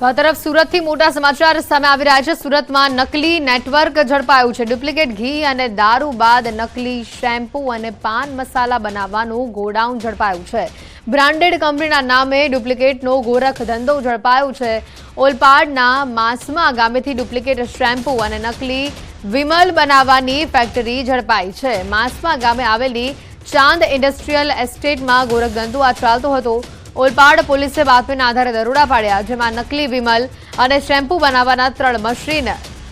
તો આ તરફ સુરતથી મોટા સમાચાર સામે આવી રહ્યા છે। સુરતમાં નકલી નેટવર્ક ઝડપાયું છે। ડુપ્લિકેટ ઘી અને દારૂ બાદ નકલી શેમ્પૂ અને પાન મસાલા બનાવવાનું ગોડાઉન ઝડપાયું છે। બ્રાન્ડેડ કંપનીના નામે ડુપ્લિકેટનો ગોરખ ધંધો ઝડપાયો છે। ઓલપાડના માસમા ગામેથી ડુપ્લિકેટ શેમ્પૂ અને નકલી વિમલ બનાવવાની ફેક્ટરી ઝડપાઈ છે। માસમા ગામે આવેલી ચાંદ ઇન્ડસ્ટ્રીયલ એસ્ટેટમાં ગોરખ ધંધો આ ચાલતો હતો। ઓલપાડ પોલીસે બાતમીના આધારે દરોડા પાડ્યા, જેમાં નકલી વિમલ અને શેમ્પૂ બનાવવાના 3 મશીન,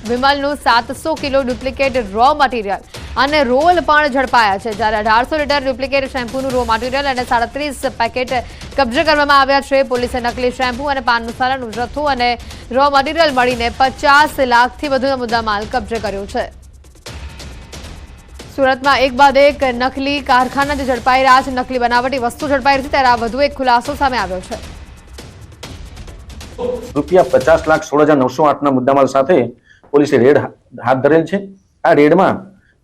વિમલનું 700 કિલો ડુપ્લિકેટ રો મટીરિયલ અને રોલ પણ ઝડપાયા છે, જ્યારે 1800 લીટર ડુપ્લિકેટ શેમ્પૂનું રો મટીરિયલ અને 37 પેકેટ કબજે કરવામાં આવ્યા છે। પોલીસે નકલી શેમ્પૂ અને પાન મસાલાનો જથ્થો અને રો મટીરિયલ મળીને 50 લાખથી વધુનો મુદ્દામાલ કબજે કર્યો છે। સુરતમાં એક બાદ એક નકલી કારખાના ઝડપાઈ રહ્યા છે। નકલી બનાવટી વસ્તુ ઝડપાઈ રહી છે, ત્યારે વધુ એક ખુલાસો સામે આવ્યો છે। રૂપિયા 50,16,908 મુદ્દામાલ સાથે પોલીસે રેડ હાથ ધરેલ છે। આ રેડમાં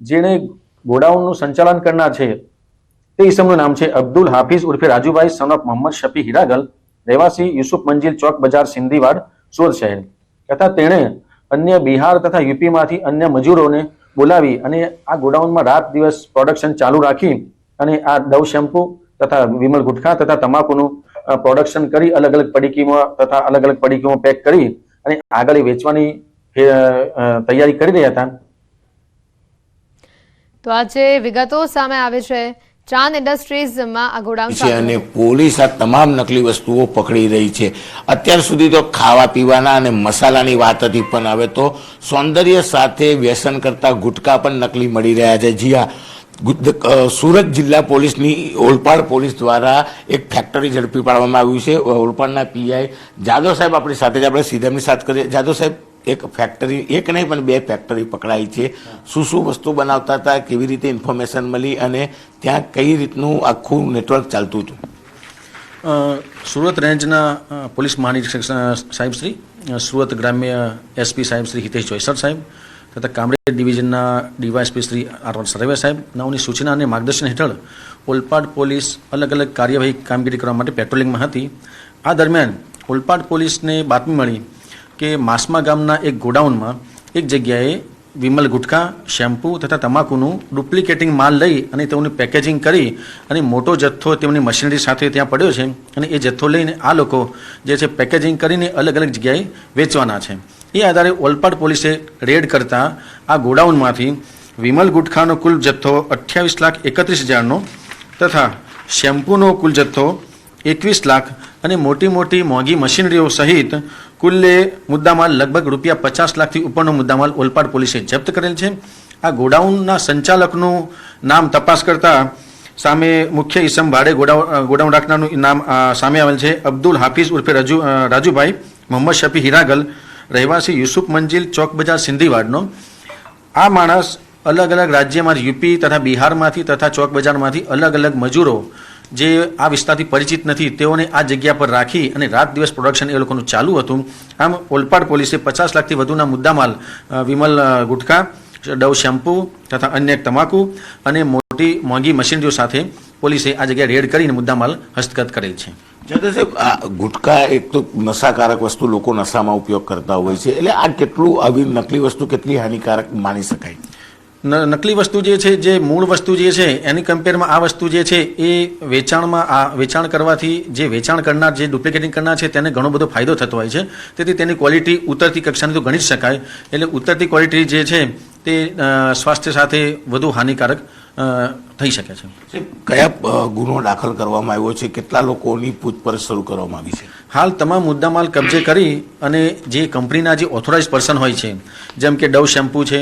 જેણે ગોડાઉનનું સંચાલન કરનાર છે તે ઈસમનું નામ છે અબ્દુલ હાફિઝ ઉર્ફે રાજુભાઈ સન ઓફ મોહમ્મદ શફી હીરાગલ, રહેવાસી યુસુફ મંજિલ ચોક બજાર સિંધીવાડ સુરત શહેર તથા તેણે અન્ય બિહાર તથા યુપીમાંથી અન્ય મજૂરોને બોલાવી અને આ ગોડાઉનમાં રાત દિવસ પ્રોડક્શન ચાલુ રાખી અને આ ડવ શેમ્પુ તથા વિમલ ગુટખા તથા તમાકુનું પ્રોડક્શન કરી અલગ અલગ પડીકીમાં પેક કરી અને આગળ વેચવાની તૈયારી કરી રહ્યા હતા। તો આજે વિગતો સામે આવે છે। ચાંદ ઇન્ડસ્ટ્રીઝમાં આ ગોડાઉન છે અને પોલીસ આ તમામ નકલી વસ્તુઓ પકડી રહી છે। અત્યાર સુધી તો ખાવા પીવાના અને મસાલાની વાત હતી, પણ હવે તો સૌંદર્ય સાથે વ્યસન કરતા ગુટકા પણ નકલી મળી રહ્યા છે। જી હા, સુરત જિલ્લા પોલીસની ઓલપાડ પોલીસ દ્વારા એક ફેક્ટરી ઝડપી પાડવામાં આવ્યું છે। ઓલપાડના પીઆઈ જાદવ સાહેબ આપણી સાથે જ આપણે સીધાની સાથે કરીએ। જાદવ સાહેબ, એક ફેક્ટરી, એક નહીં પણ 2 ફેક્ટરી પકડાઈ છે। શું વસ્તુ બનાવતા હતા, કેવી રીતે ઇન્ફોર્મેશન મળી અને ત્યાં કઈ રીતનું આખું નેટવર્ક ચાલતું હતું? સુરત રેન્જના પોલીસ મહાનિરીક્ષક સાહેબ શ્રી, સુરત ગ્રામ્ય એસપી સાહેબ શ્રી હિતેશ જોઈસર સાહેબ તથા કામરેજ ડિવિઝનના ડીવાયએસપી શ્રી આર સરવે સાહેબ નાઓની સૂચના અને માર્ગદર્શન હેઠળ ઓલપાડ પોલીસ અલગ અલગ કાર્યવાહી કામગીરી કરવા માટે પેટ્રોલિંગમાં હતી। આ દરમિયાન ઓલપાડ પોલીસને બાતમી મળી કે માસમા ગામના એક ગોડાઉનમાં એક જગ્યાએ વિમલ ગુટખા, શેમ્પૂ તથા તમાકુનું ડુપ્લિકેટિંગ માલ લઈ અને તેઓની પેકેજિંગ કરી અને મોટો જથ્થો તેમની મશીનરી સાથે ત્યાં પડ્યો છે અને એ જથ્થો લઈને આ લોકો જે છે પેકેજિંગ કરીને અલગ અલગ જગ્યાએ વેચવાના છે। એ આધારે ઓલપાડ પોલીસે રેડ કરતા આ ગોડાઉનમાંથી વિમલ ગુટખાનો કુલ જથ્થો 28,31,000નો તથા શેમ્પૂનો કુલ જથ્થો 21 લાખ અને મોટી મોટી મોંઘી મશીનરીઓ સહિત કુલ્લે મુદ્દામાલ લગભગ રૂપિયા 50 લાખથી ઉપરનો મુદ્દામાલ ઓલપાડ પોલીસે જપ્ત કરેલ છે। આ ગોડાઉનના સંચાલકનું નામ તપાસ કરતા સામે મુખ્ય ઈસમ ભાડે ગોડાઉન રાખનારનું નામ સામે આવેલ છે અબ્દુલ હાફિઝ ઉર્ફે રાજુભાઈ મોહમ્મદ શફી હીરાગલ, રહેવાસી યુસુફ મંજિલ ચોક બજાર સિંધીવાડનો। આ માણસ અલગ અલગ રાજ્યમાંથી, યુપી તથા બિહારમાંથી તથા ચોક બજારમાંથી અલગ અલગ મજૂરો જે આ વિસ્તારથી પરિચિત નથી તેઓને આ જગ્યા પર રાખી અને રાત દિવસ પ્રોડક્શન એ લોકોનું ચાલુ હતું। આમ ઓલપાડ પોલીસે 50 લાખથી વધુના મુદ્દામાલ વિમલ ગુટખા, ડવ શેમ્પૂ તથા અન્ય તમાકુ અને મોટી મોંઘી મશીનરીઓ સાથે પોલીસે આ જગ્યાએ રેડ કરીને મુદ્દામાલ હસ્તગત કરેલ છે। જાદવ સાહેબ, આ ગુટખા એક તો નશાકારક વસ્તુ, લોકો નશામાં ઉપયોગ કરતા હોય છે, એટલે આ કેટલું આવી નકલી વસ્તુ કેટલી હાનિકારક માની શકાય? નકલી વસ્તુ જે છે, જે મૂળ વસ્તુ જે છે એની કમ્પેરમાં આ વસ્તુ જે છે એ વેચાણ કરવાથી જે વેચાણ કરનાર, જે ડુપ્લિકેટિંગ કરનાર છે તેને ઘણો બધો ફાયદો થતો હોય છે। તેથી તેની ક્વોલિટી ઉતરતી કક્ષાની તો ગણી જ શકાય। એટલે ઉતરતી ક્વોલિટી જે છે તે સ્વાસ્થ્ય સાથે વધુ હાનિકારક થઈ શકે છે। કયા ગુનો દાખલ કરવામાં આવ્યો છે? કેટલા લોકોની પૂછપરછ શરૂ કરવામાં આવી છે? હાલ તમામ મુદ્દામાલ કબજે કરી અને જે કંપનીના જે ઓથોરાઇઝ પર્સન હોય છે, જેમ કે ડવ શેમ્પૂ છે,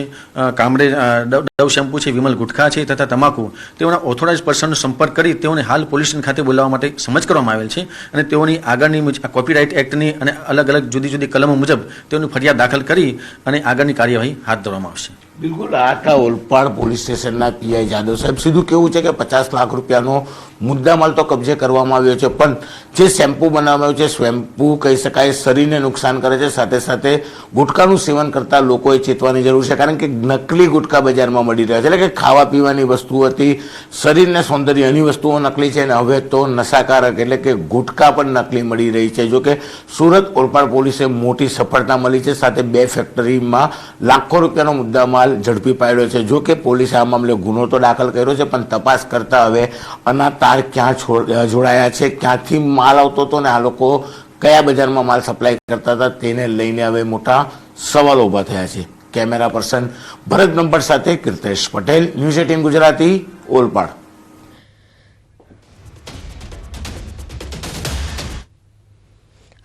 ડવ શેમ્પૂ છે, વિમલ ગુટખા છે તથા તમાકુ, તેઓના ઓથોરાઇઝ પર્સનનો સંપર્ક કરી તેઓને હાલ પોલીસ સ્ટેશન ખાતે બોલાવવા માટે સમજ કરવામાં આવેલ છે અને તેઓની આગળની કોપીરાઇટ એક્ટની અને અલગ અલગ જુદી જુદી કલમો મુજબ તેઓની ફરિયાદ દાખલ કરી અને આગળની કાર્યવાહી હાથ ધરવામાં આવશે। બિલકુલ, આ ઓલપાડ પોલીસ સ્ટેશનના પીઆઈ જાદવ સાહેબ, સીધું કેવું છે કે 50 લાખ રૂપિયાનો મુદ્દામાલ તો કબજે કરવામાં આવ્યો છે, પણ જે શેમ્પૂ બનાવવામાં આવ્યું છે, શેમ્પૂ કહી શકાય શરીરને નુકસાન કરે છે. સાથે સાથે ગુટખાનું સેવન કરતા લોકોએ ચેતવાની જરૂર છે, કારણ કે નકલી ગુટખા બજારમાં મળી રહ્યા છે. એટલે કે ખાવા પીવાની વસ્તુ હતી, શરીરને સૌંદર્યની વસ્તુઓ નકલી છે, અને હવે તો નશાકારક એટલે કે ગુટખા પણ નકલી મળી રહી છે. જોકે સુરત ઓલપાડ પોલીસે મોટી સફળતા મળી છે. સાથે 2 ફેક્ટરીમાં લાખો રૂપિયાનો મુદ્દામાલ ઝડપી પાડ્યો છે. જોકે પોલીસે આ મામલે ગુનો તો દાખલ કર્યો છે, પણ તપાસ કરતા હવે આના તાર ક્યાં જોડાયા છે, ક્યાંથી માલ આવતો હતો, ને આ લોકો કયા બજારમાં માલ સપ્લાય કરતા હતા, તેને લઈને હવે મોટા સવાલો ઊભા થયા છે. કેમેરા પર્સન ભરત નંબર સાથે કીર્તેશ પટેલ, ન્યૂઝ 18 ગુજરાતી, ઓલપાડ.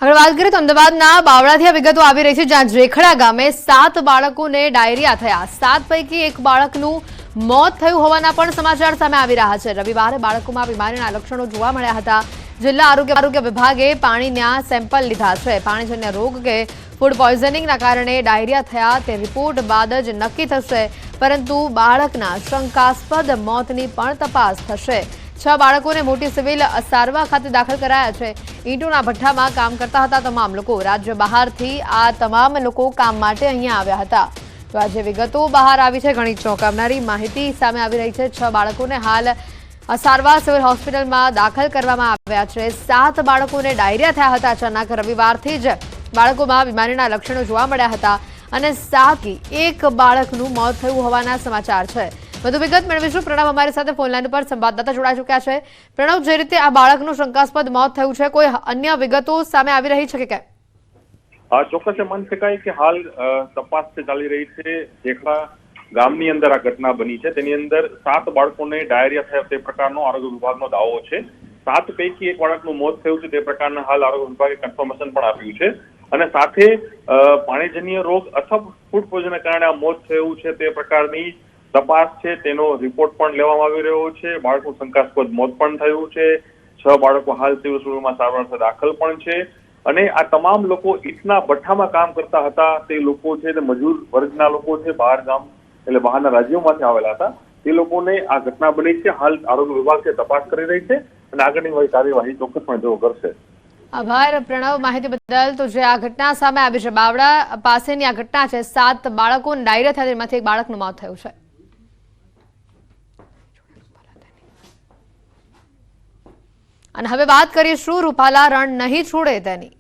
આગળ વાત કરીએ તો અમદાવાદના બાવળાથી આ વિગતો આવી રહી છે, જ્યાં જેખડા ગામે 7 બાળકોને ડાયરિયા થયા. 7 પૈકી 1 બાળકનું મોત થયું હોવાના પણ સમાચાર સામે આવી રહ્યા છે. રવિવારે બાળકોમાં બીમારીના લક્ષણો જોવા મળ્યા હતા. જિલ્લા આરોગ્ય વિભાગે પાણીના સેમ્પલ લીધા છે. પાણીજન્ય રોગ કે ફૂડ પોઈઝનિંગના કારણે ડાયરિયા થયા તે રિપોર્ટ બાદ જ નક્કી થશે, પરંતુ બાળકના શંકાસ્પદ મોતની પણ તપાસ થશે. 6 બાળકોને મોટી સિવિલ સારવાર ખાતે દાખલ કરાયા છે. ઈંટોના ભઠ્ઠામાં કામ કરતા હતા તમામ લોકો. રાજ્ય બહારથી આ તમામ લોકો કામ માટે અહીંયા આવ્યા હતા. તો આજે વિગતો બહાર આવી છે. ઘણી ચોંકાવનારી માહિતી સામે આવી રહી છે. 6 બાળકોને હાલ સારવાર સિવિલ હોસ્પિટલમાં દાખલ કરવામાં આવ્યા છે. 7 બાળકોને ડાયરિયા થયા હતા. અચાનક રવિવારથી જ બાળકોમાં બીમારીના લક્ષણો જોવા મળ્યા હતા, અને 1 બાળકનું મોત થયું હોવાના સમાચાર છે. વધુ વિગત મેળવીશું. પ્રણવ અમારી સાથે ફોનલાઈન ઉપર સંવાદદાતા જોડાઈ ચૂક્યા છે. પ્રણવ, જે રીતે આ બાળકનું શંકાસ્પદ મોત થયું છે, કોઈ અન્ય વિગતો સામે આવી રહી છે કે કેમ? ચોક્કસ માની શકાય કે હાલ તપાસ ચાલી રહી છે. જેખડા ગામની અંદર આ ઘટના બની છે, તેની અંદર 7 બાળકોને ડાયરિયા થયા તે પ્રકારનો આરોગ્ય વિભાગનો દાવો છે. 7 પૈકી 1 બાળકનું મોત થયું છે તે પ્રકારના હાલ આરોગ્ય વિભાગે કન્ફર્મેશન પણ આપ્યું છે, અને સાથે પાણીજન્ય રોગ અથવા ફૂડ પોઈઝનના કારણે આ મોત થયું છે તે પ્રકારની તપાસ છે, તેનો રિપોર્ટ પણ લેવામાં આવી રહ્યો છે. બાળકનું શંકાસ્પદ મોત પણ થયું છે. 6 બાળકો હાલ સિવિલ હોસ્પિટલમાં સારવાર દાખલ પણ છે, અને આ તમામ લોકો ઈંટના ભઠ્ઠામાં કામ કરતા હતા. તે લોકો છે તે મજૂર વર્ગના લોકો છે, બહાર ગામ એટલે બહારના રાજ્યોમાંથી આવેલા હતા. તે લોકોને આ ઘટના બની છે. હાલ આરોગ્ય વિભાગ છે તપાસ કરી રહી છે, અને આગળની કાર્યવાહી ચોક્કસપણે તેઓ કરશે. આભાર પ્રણવ માહિતી બદલ. તો જે આ ઘટના સામે આવી છે, બાવળા પાસેની આ ઘટના છે, 7 બાળકોને ડાયરિયા થયા, તેમાંથી 1 બાળકનું મોત થયું છે. અને હવે વાત કરીશું રૂપાલા રણ નહીં છોડે તેની.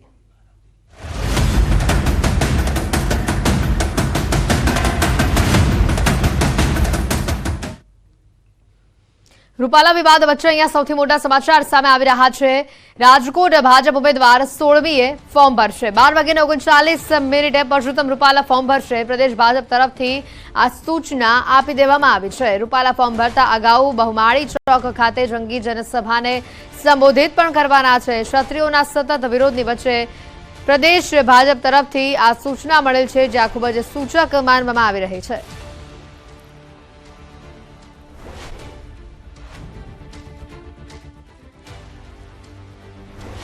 રૂપાલા વિવાદ વચ્ચે અહીંયા સૌથી મોટા સમાચાર સામે આવી રહ્યા છે. રાજકોટ ભાજપ ઉમેદવાર 16મીએ ફોર્મ ભરશે. 12:39 પરસોત્તમ રૂપાલા ફોર્મ ભરશે. પ્રદેશ ભાજપ તરફથી આ સૂચના આપી દેવામાં આવી છે. રૂપાલા ફોર્મ ભરતા અગાઉ બહુમાળી ચોક ખાતે જંગી જનસભાને સંબોધિત પણ કરવાના છે. ક્ષત્રિયોના સતત વિરોધની વચ્ચે પ્રદેશ ભાજપ તરફથી આ સૂચના મળેલ છે, જે ખૂબ જ સૂચક માનવામાં આવી રહી છે.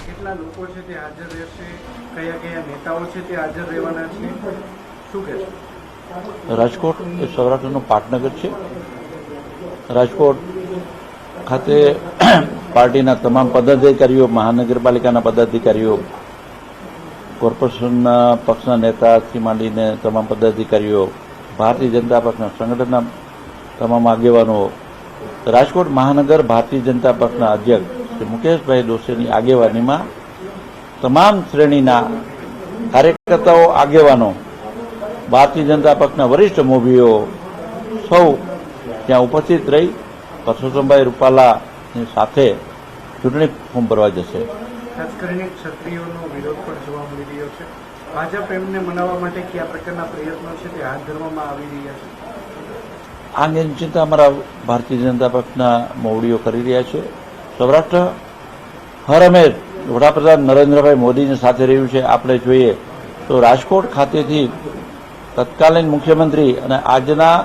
કેટલા લોકો છે તે હાજર રહેશે, કયા કયા નેતાઓ છે તે હાજર રહેવાના છે, શું કહેશો? રાજકોટ એ સૌરાષ્ટ્રનું પાટનગર છે. રાજકોટ ખાતે પાર્ટીના તમામ પદાધિકારીઓ, મહાનગરપાલિકાના પદાધિકારીઓ, કોર્પોરેશનના પક્ષના નેતાથી માંડીને તમામ પદાધિકારીઓ, ભારતીય જનતા પક્ષના સંગઠનના તમામ આગેવાનો, રાજકોટ મહાનગર ભારતીય જનતા પક્ષના અધ્યક્ષ શ્રી મુકેશભાઈ દોશીની આગેવાનીમાં તમામ શ્રેણીના કાર્યકર્તાઓ, આગેવાનો, ભારતીય જનતા પક્ષના વરિષ્ઠ મોભીઓ સૌ ત્યાં ઉપસ્થિત રહી પરસોત્તમભાઈ રૂપાલાની સાથે ચૂંટણી ફોર્મ ભરવા જશે. ખાસ કરીને ક્ષત્રિયોનો વિરોધ પણ જોવા મળી રહ્યો છે. ભાજપ એમને મનાવવા માટે કયા પ્રકારના પ્રયત્નો છે તે હાથ ધરવામાં આવી રહ્યા છે? આ અંગેની ચિંતા અમારા ભારતીય જનતા પક્ષના મોવડીઓ કરી રહ્યા છે. સૌરાષ્ટ્ર હર હંમેશ વડાપ્રધાન નરેન્દ્રભાઈ મોદીની સાથે રહ્યું છે. આપણે જોઈએ તો રાજકોટ ખાતેથી તત્કાલીન મુખ્યમંત્રી અને આજના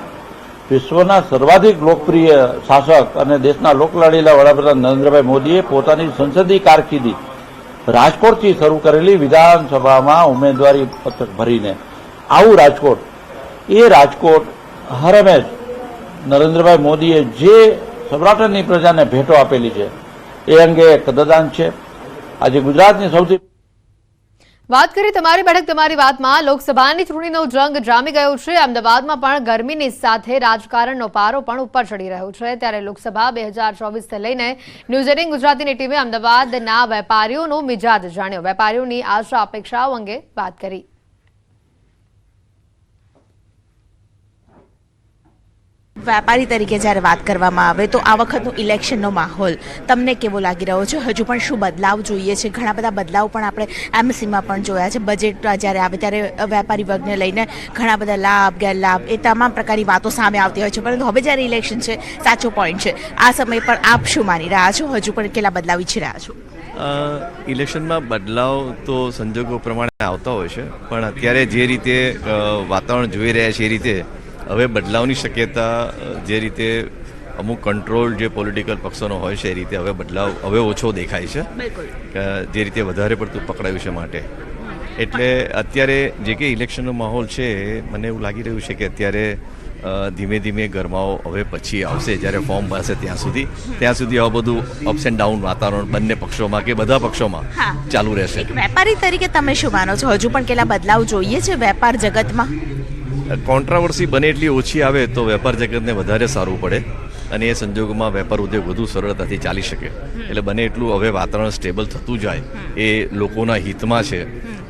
વિશ્વના સર્વાધિક લોકપ્રિય શાસક અને દેશના લોકલાડીલા વડાપ્રધાન નરેન્દ્રભાઈ મોદીએ પોતાની સંસદીય કારકિર્દી રાજકોટથી શરૂ કરેલી વિધાનસભામાં ઉમેદવારી પત્રક ભરીને આવું રાજકોટ, એ રાજકોટ હર હંમેશ નરેન્દ્રભાઈ મોદીએ જે સૌરાષ્ટ્રની પ્રજાને ભેટો આપેલી છે, એ અંગે કદરદાન છે. આજે ગુજરાતની સૌથી વાત કરી તમારી બેઠક તમારી વાતમાં લોકસભાની ચૂંટણીનો જંગ જામી ગયો છે. અમદાવાદમાં પણ ગરમીની સાથે રાજકારણનો પારો પણ ઉપર ચડી રહ્યો છે. ત્યારે લોકસભા 2024 લઈને ન્યૂઝ 18 ગુજરાતીની ટીમે અમદાવાદના વેપારીઓનો મિજાજ જાણ્યો. વેપારીઓની આશા અપેક્ષાઓ અંગે વાત કરી. વેપારી તરીકે જ્યારે વાત કરવામાં આવે તો આ વખતનો ઇલેક્શનનો માહોલ તમને કેવો લાગી રહ્યો છે? હજુ પણ શું બદલાવ જોઈએ છે? ઘણા બધા બદલાવ પણ આપણે એમસીમાં પણ જોયા છે. બજેટ જ્યારે આવે ત્યારે વેપારી વર્ગને લઈને ઘણા બધા લાભ ગેરલાભ એ તમામ પ્રકારની વાતો સામે આવતી હોય છે. પરંતુ હવે જ્યારે ઇલેક્શન છે, સાચો પોઈન્ટ છે, આ સમય પર આપ શું માની રહ્યા છો? હજુ પણ કેટલા બદલાવ ઈચ્છી રહ્યા છો? ઇલેક્શનમાં બદલાવ તો સંજોગો પ્રમાણે આવતા હોય છે, પણ અત્યારે જે રીતે વાતાવરણ જોઈ રહ્યા છે એ રીતે હવે બદલાવની શક્યતા જે રીતે અમુક કંટ્રોલ જે પોલિટિકલ પક્ષોનો હોય છે એ રીતે હવે બદલાવ હવે ઓછો દેખાય છે, જે રીતે વધારે પડતું પકડાયું છે માટે. એટલે અત્યારે જે કે ઇલેક્શનનો માહોલ છે મને એવું લાગી રહ્યું છે કે અત્યારે ધીમે ધીમે ગરમાવો હવે પછી આવશે જ્યારે ફોર્મ ભરાશે ત્યાં સુધી આ બધું અપ્સ એન્ડ ડાઉન વાતાવરણ બંને પક્ષોમાં કે બધા પક્ષોમાં ચાલુ રહેશે. વેપારી તરીકે તમે શું માનો છો? હજુ પણ કેટલા બદલાવ જોઈએ છે વેપાર જગતમાં? કોન્ટ્રાવર્સી બને એટલી ઓછી આવે તો વેપાર જગતને વધારે સારું પડે અને એ સંજોગોમાં વેપાર ઉદ્યોગ વધુ સરળતાથી ચાલી શકે. એટલે બને એટલું હવે વાતાવરણ સ્ટેબલ થતું જાય એ લોકોના હિતમાં છે.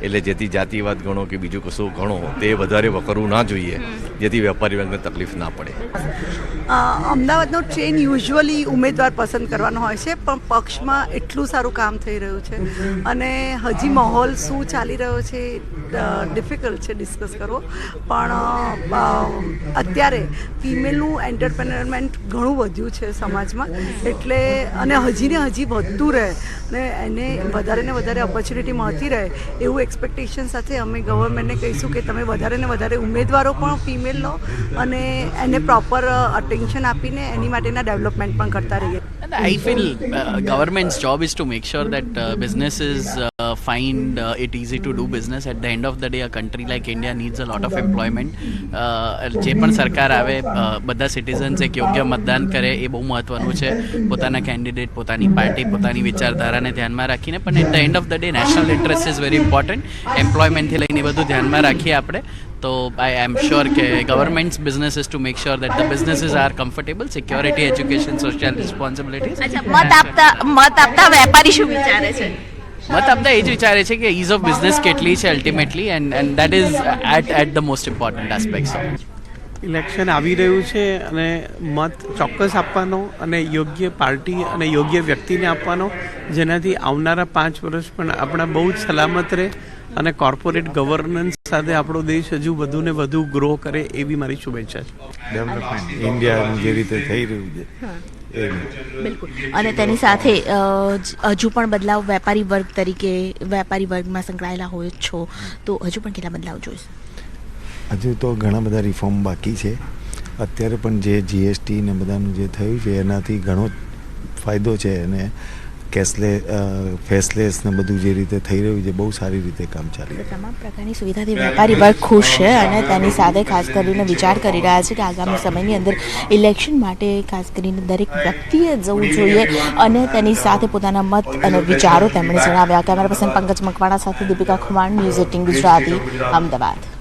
એટલે જેથી જાતિવાદ ગણો કે બીજું કશું ગણો તે વધારે વકરવું ના જોઈએ, જેથી વેપારી વર્ગને તકલીફ ના પડે. અમદાવાદનો ટ્રેન યુઝ્યુઅલી ઉમેદવાર પસંદ કરવાનો હોય છે, પણ પક્ષમાં એટલું સારું કામ થઈ રહ્યું છે અને હજી માહોલ શું ચાલી રહ્યો છે ડિફિકલ્ટ છે ડિસ્કસ કરવો. પણ અત્યારે ફિમેલનું એન્ટરપ્રેન્યોરમેન્ટ ઘણું વધ્યું છે સમાજમાં, એટલે અને હજી ને હજી વધતું રહે અને એને વધારે ને વધારે ઓપોર્ચ્યુનિટી મળતી રહે એવું એક્સપેક્ટેશન સાથે અમે ગવર્મેન્ટને કહીશું કે તમે વધારે ને વધારે ઉમેદવારો પણ ફિમેલ લો અને એને પ્રોપર અટેન્શન આપીને એની માટેના ડેવલપમેન્ટ પણ કરતા રહીએ. I feel government's job is to make sure that businesses find it easy to do business. At the end of the day, a country like India needs a lot of employment. જે પણ સરકાર આવે બધા citizens એક યોગ્ય મતદાન કરે એ બહુ મહત્વનું છે. પોતાના કેન્ડિડેટ, પોતાની પાર્ટી, પોતાની વિચારધારાને ધ્યાનમાં રાખીને, પણ at the end of the day national interest is very important. એમ્પ્લોયમેન્ટથી લઈને બધું ધ્યાનમાં રાખીએ આપણે તો I am sure કે government's business is to make sure that the businesses are comfortable, security, education, social responsibilities. મત આપતા વેપારી શું વિચારે છે? મત આપતા એ જ વિચારે છે કે ઇઝ ઓફ બિઝનેસ કેટલી છે ultimately, and that is at the most important aspects. Election આવી રહ્યું છે અને મત ચોક્કસ આપવાનો અને યોગ્ય પાર્ટી અને યોગ્ય વ્યક્તિને આપવાનો, જેનાથી આવનારા 5 વર્ષ પણ આપણા બહુ જ સલામત રહે અને કોર્પોરેટ ગવર્નન્સ સાથે આપણો દેશ હજુ વધુ ને વધુ ગ્રો કરે એવી મારી શુભેચ્છા છે. ડેવલપમેન્ટ ઇન્ડિયાનું જે રીતે થઈ રહ્યું છે બિલકુલ. અને તેની સાથે હજુ પણ બદલાવ વેપારી વર્ગ તરીકે વેપારી વર્ગમાં સંકળાયેલા હોય છો તો હજુ પણ કેટલા બદલાવ જોઈશે? હજુ તો ઘણા બધા રિફોર્મ બાકી છે. અત્યારે પણ જે જીએસટી ને બધાનું જે થયું છે એનાથી ઘણો ફાયદો છે અને ફેસલેસ ને બધું જે રીતે થઈ રહ્યું છે બહુ સારી રીતે કામ ચાલી રહ્યું છે. તમામ પ્રકારની સુવિધાથી વેપારી વર્ગ ખુશ છે અને તેની સાથે ખાસ કરીને વિચાર કરી રહ્યા છે કે આગામી સમયની અંદર ઇલેક્શન માટે ખાસ કરીને દરેક વ્યક્તિએ જવું જોઈએ અને તેની સાથે પોતાના મત અને વિચારો તેમણે જણાવ્યા. કેમેરા પર્સન પંકજ મકવાણા સાથે દીપિકા ખુમાણ, ન્યૂઝ 18 ગુજરાતી, અમદાવાદ.